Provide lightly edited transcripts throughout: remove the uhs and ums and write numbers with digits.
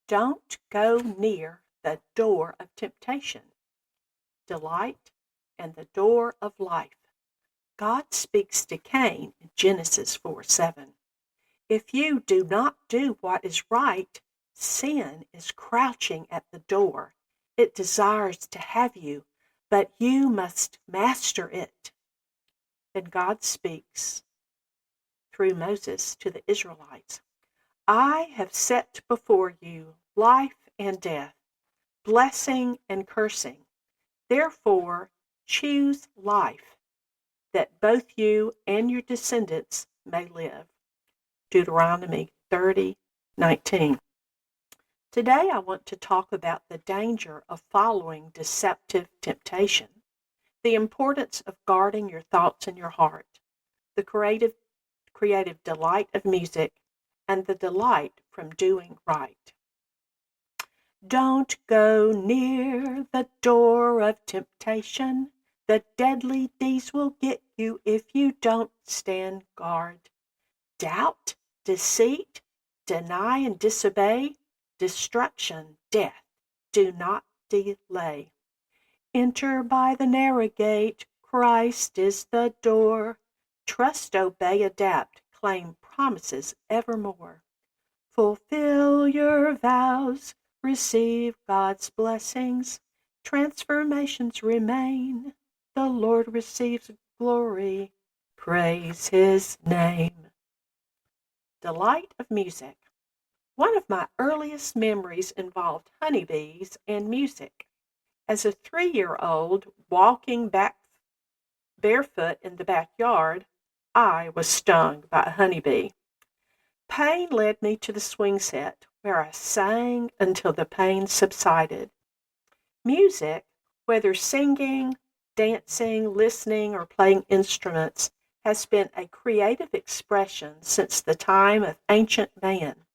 Don't go near the door of temptation, delight, and the door of life. God speaks to Cain in Genesis 4:7. If you do not do what is right, sin is crouching at the door. It desires to have you, but you must master it. Then God speaks through Moses to the Israelites. I have set before you life and death, blessing and cursing. Therefore, choose life, that both you and your descendants may live. Deuteronomy 30:19. Today I want to talk about the danger of following deceptive temptation, the importance of guarding your thoughts and your heart, the creative delight of music, and the delight from doing right. Don't go near the door of temptation. The deadly deeds will get you if you don't stand guard. Doubt, deceit, deny and disobey, destruction, death. Do not delay. Enter by the narrow gate. Christ is the door. Trust, obey, adapt, claim promises evermore. Fulfill your vows, receive God's blessings. Transformations remain. The Lord receives glory. Praise his name. Delight of music. One of my earliest memories involved honeybees and music. As a 3-year-old walking back barefoot in the backyard, I was stung by a honeybee. Pain led me to the swing set, where I sang until the pain subsided. Music, whether singing, dancing, listening, or playing instruments, has been a creative expression since the time of ancient man.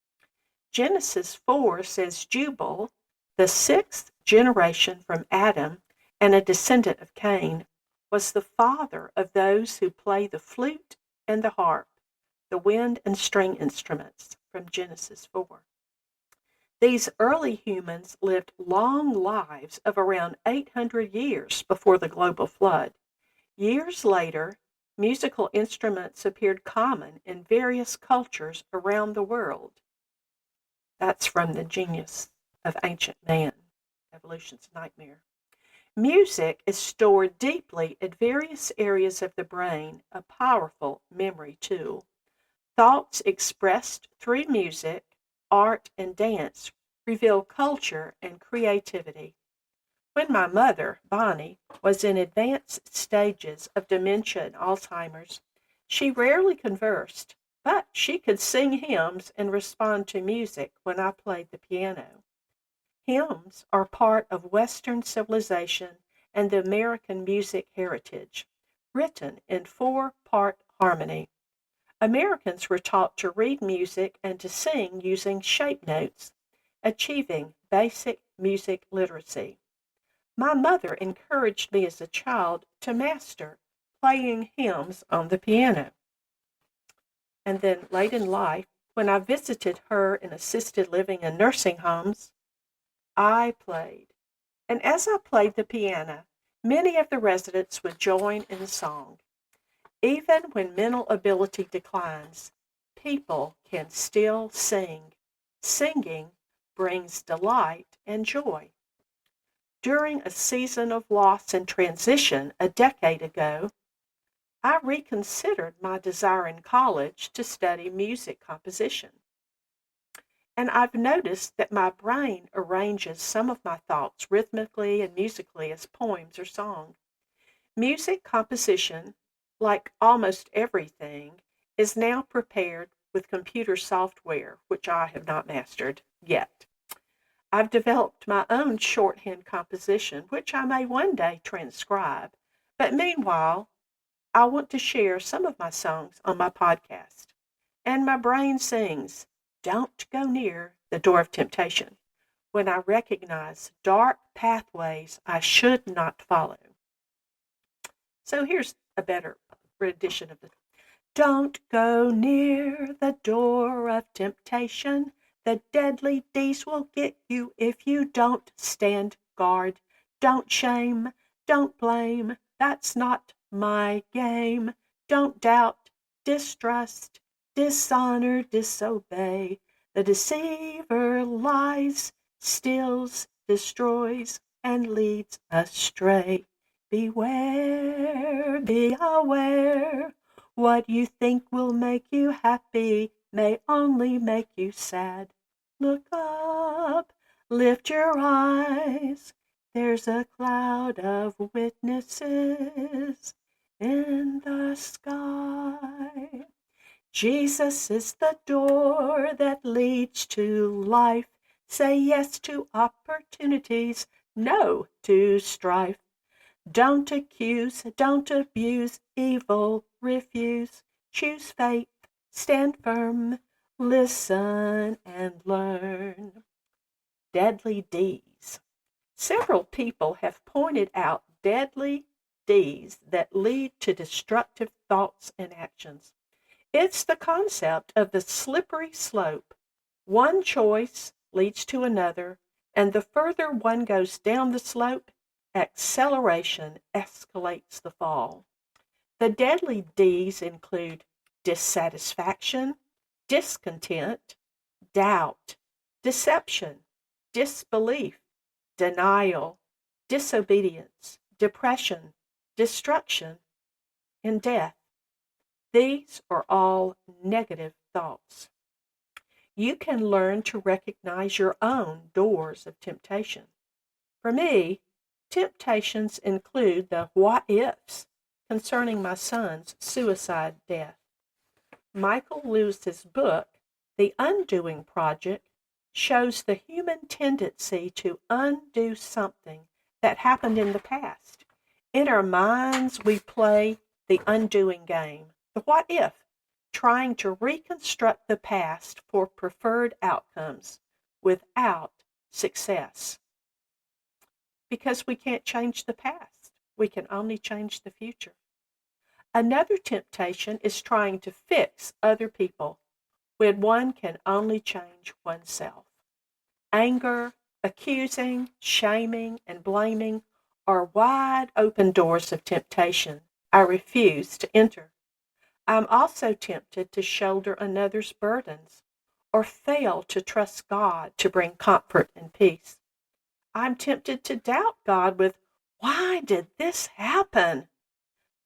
Genesis 4 says Jubal, the 6th generation from Adam and a descendant of Cain, was the father of those who play the flute and the harp, the wind and string instruments, from Genesis 4. These early humans lived long lives of around 800 years before the global flood. Years later, musical instruments appeared common in various cultures around the world. That's from the Genius of Ancient Man, Evolution's Nightmare. Music is stored deeply in various areas of the brain, a powerful memory tool. Thoughts expressed through music, art, and dance reveal culture and creativity. When my mother, Bonnie, was in advanced stages of dementia and Alzheimer's, she rarely conversed, but she could sing hymns and respond to music when I played the piano. Hymns are part of Western civilization and the American music heritage, written in 4-part harmony. Americans were taught to read music and to sing using shape notes, achieving basic music literacy. My mother encouraged me as a child to master playing hymns on the piano. And then late in life, when I visited her in assisted living and nursing homes, I played. And as I played the piano, many of the residents would join in song. Even when mental ability declines, people can still sing. Singing brings delight and joy. During a season of loss and transition a decade ago, I reconsidered my desire in college to study music composition. And I've noticed that my brain arranges some of my thoughts rhythmically and musically as poems or song. Music composition, like almost everything, is now prepared with computer software, which I have not mastered yet. I've developed my own shorthand composition, which I may one day transcribe. But meanwhile, I want to share some of my songs on my podcast. And my brain sings, "Don't go near the door of temptation," when I recognize dark pathways I should not follow. So here's a better rendition of the Don't go near the door of temptation. The deadly D's will get you if you don't stand guard. Don't shame, don't blame, that's not my game. Don't doubt, distrust, dishonor, disobey. The deceiver lies, steals, destroys, and leads astray. Beware, be aware. What you think will make you happy may only make you sad. Look up, lift your eyes. There's a cloud of witnesses in the sky. Jesus is the door that leads to life. Say yes to opportunities, no to strife. Don't accuse, don't abuse, evil refuse. Choose faith, stand firm, listen and learn. Deadly D's. Several people have pointed out deadly D's that lead to destructive thoughts and actions. It's the concept of the slippery slope. One choice leads to another, and the further one goes down the slope, acceleration escalates the fall. The deadly D's include dissatisfaction, discontent, doubt, deception, disbelief, denial, disobedience, depression, destruction, and death. These are all negative thoughts. You can learn to recognize your own doors of temptation. For me, temptations include the what-ifs concerning my son's suicide death. Michael Lewis's book, The Undoing Project, shows the human tendency to undo something that happened in the past. In our minds, we play the undoing game, the what if, trying to reconstruct the past for preferred outcomes without success. Because we can't change the past, we can only change the future. Another temptation is trying to fix other people when one can only change oneself. Anger, accusing, shaming, and blaming are wide open doors of temptation I refuse to enter. I'm also tempted to shoulder another's burdens or fail to trust God to bring comfort and peace. I'm tempted to doubt God with, why did this happen?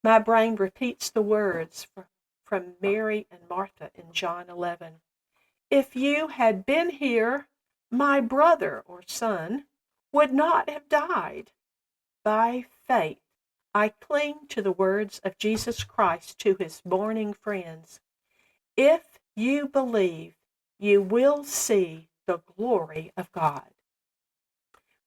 My brain repeats the words from Mary and Martha in John 11. If you had been here, my brother or son would not have died. By faith, I cling to the words of Jesus Christ to his mourning friends. If you believe, you will see the glory of God.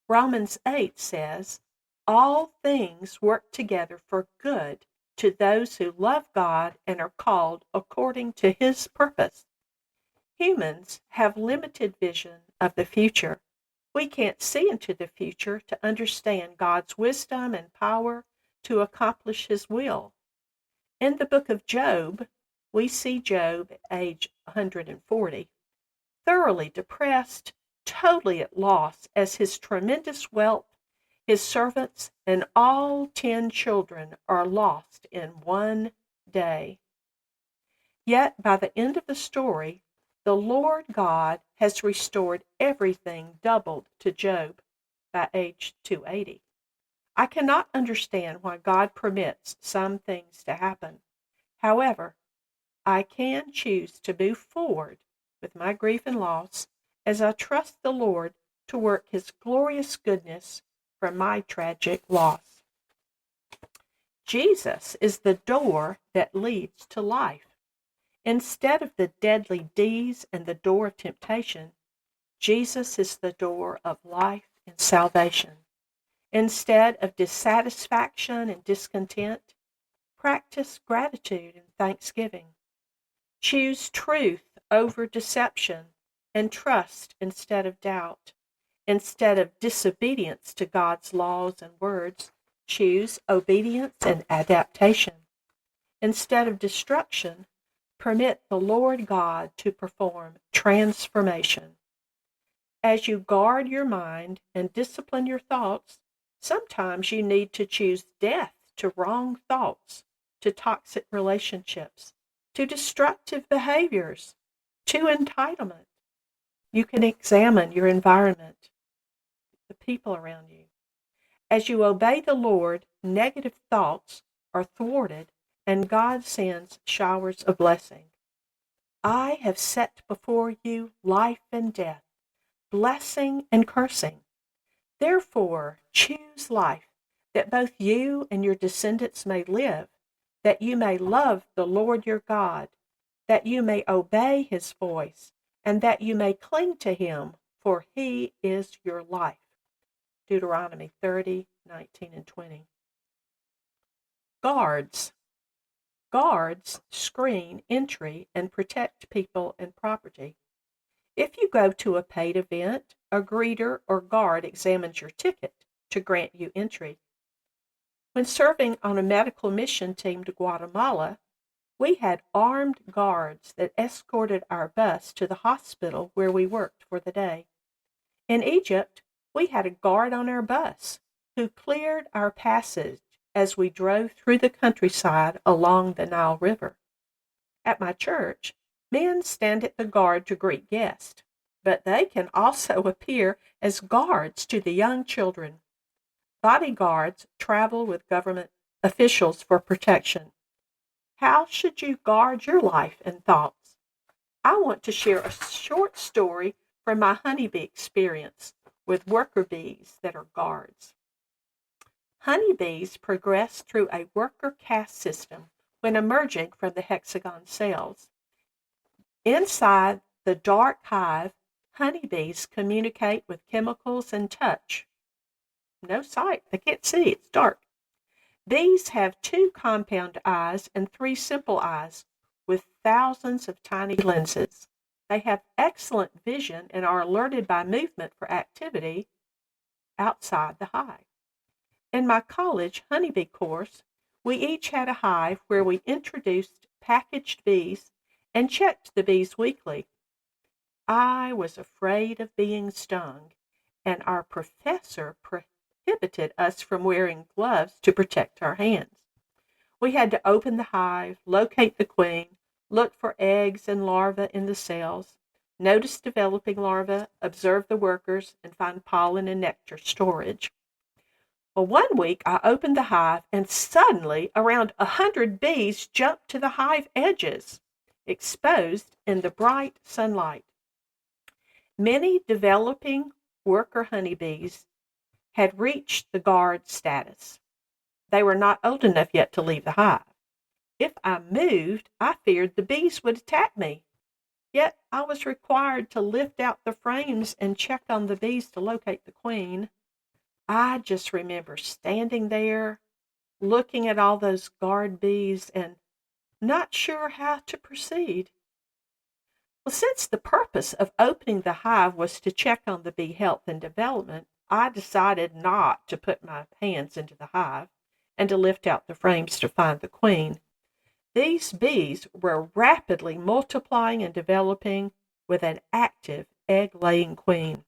Romans 8 says, all things work together for good to those who love God and are called according to his purpose. Humans have limited vision of the future. We can't see into the future to understand God's wisdom and power to accomplish his will. In the book of Job, we see Job at age 140, thoroughly depressed, totally at loss as his tremendous wealth, his servants, and all 10 children are lost in one day. Yet by the end of the story, the Lord God has restored everything doubled to Job by age 280. I cannot understand why God permits some things to happen. However, I can choose to move forward with my grief and loss as I trust the Lord to work his glorious goodness from my tragic loss. Jesus is the door that leads to life. Instead of the deadly D's and the door of temptation, Jesus is the door of life and salvation. Instead of dissatisfaction and discontent, practice gratitude and thanksgiving. Choose truth over deception and trust instead of doubt. Instead of disobedience to God's laws and words, choose obedience and adaptation. Instead of destruction, permit the Lord God to perform transformation. As you guard your mind and discipline your thoughts, sometimes you need to choose death to wrong thoughts, to toxic relationships, to destructive behaviors, to entitlement. You can examine your environment, the people around you. As you obey the Lord, negative thoughts are thwarted and God sends showers of blessing. I have set before you life and death, blessing and cursing. Therefore, choose life, that both you and your descendants may live, that you may love the Lord your God, that you may obey his voice, and that you may cling to him, for he is your life. Deuteronomy 30:19 and 20. Guards. Guards screen entry and protect people and property. If you go to a paid event, a greeter or guard examines your ticket to grant you entry. When serving on a medical mission team to Guatemala, we had armed guards that escorted our bus to the hospital where we worked for the day. In Egypt, we had a guard on our bus who cleared our passage as we drove through the countryside along the Nile River. At my church, men stand at the guard to greet guests, but they can also appear as guards to the young children. Bodyguards travel with government officials for protection. How should you guard your life and thoughts? I want to share a short story from my honeybee experience with worker bees that are guards. Honeybees progress through a worker caste system when emerging from the hexagon cells. Inside the dark hive, honeybees communicate with chemicals and touch. No sight, they can't see, it's dark. Bees have 2 compound eyes and 3 simple eyes with thousands of tiny lenses. They have excellent vision and are alerted by movement for activity outside the hive. In my college honeybee course, we each had a hive where we introduced packaged bees and checked the bees weekly. I was afraid of being stung, and our professor prohibited us from wearing gloves to protect our hands. We had to open the hive, locate the queen, look for eggs and larvae in the cells, notice developing larvae, observe the workers, and find pollen and nectar storage. Well, one week I opened the hive and suddenly around 100 bees jumped to the hive edges, exposed in the bright sunlight. Many developing worker honeybees had reached the guard status. They were not old enough yet to leave the hive. If I moved, I feared the bees would attack me. Yet I was required to lift out the frames and check on the bees to locate the queen. I just remember standing there, looking at all those guard bees and not sure how to proceed. Well, since the purpose of opening the hive was to check on the bee health and development, I decided not to put my hands into the hive and to lift out the frames to find the queen. These bees were rapidly multiplying and developing with an active egg-laying queen.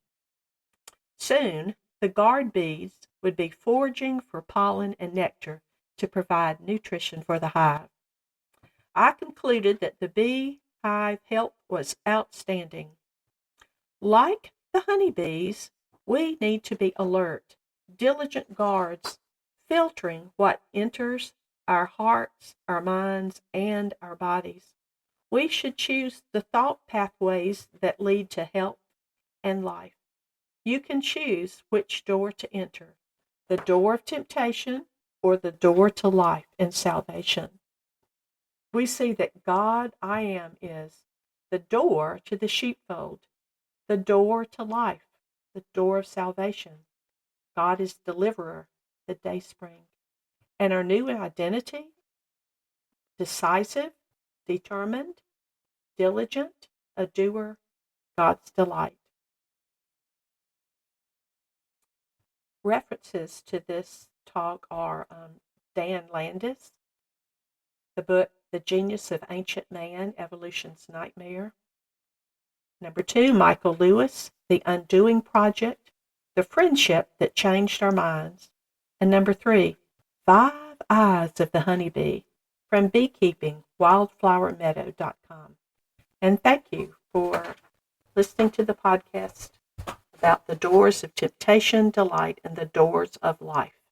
Soon, the guard bees would be foraging for pollen and nectar to provide nutrition for the hive. I concluded that the bee hive health was outstanding. Like the honeybees, we need to be alert, diligent guards, filtering what enters our hearts, our minds, and our bodies. We should choose the thought pathways that lead to health and life. You can choose which door to enter, the door of temptation or the door to life and salvation. We see that God, I am, is the door to the sheepfold, the door to life, the door of salvation. God is deliverer, the dayspring. And our new identity, decisive, determined, diligent, a doer, God's delight. References to this talk are Dan Landis, the book The Genius of Ancient Man, Evolution's Nightmare. Number 2, Michael Lewis, The Undoing Project, The Friendship That Changed Our Minds, and number 3, 5 Eyes of the Honeybee from beekeepingwildflowermeadow.com. And thank you for listening to the podcast about the doors of temptation, delight, and the doors of life.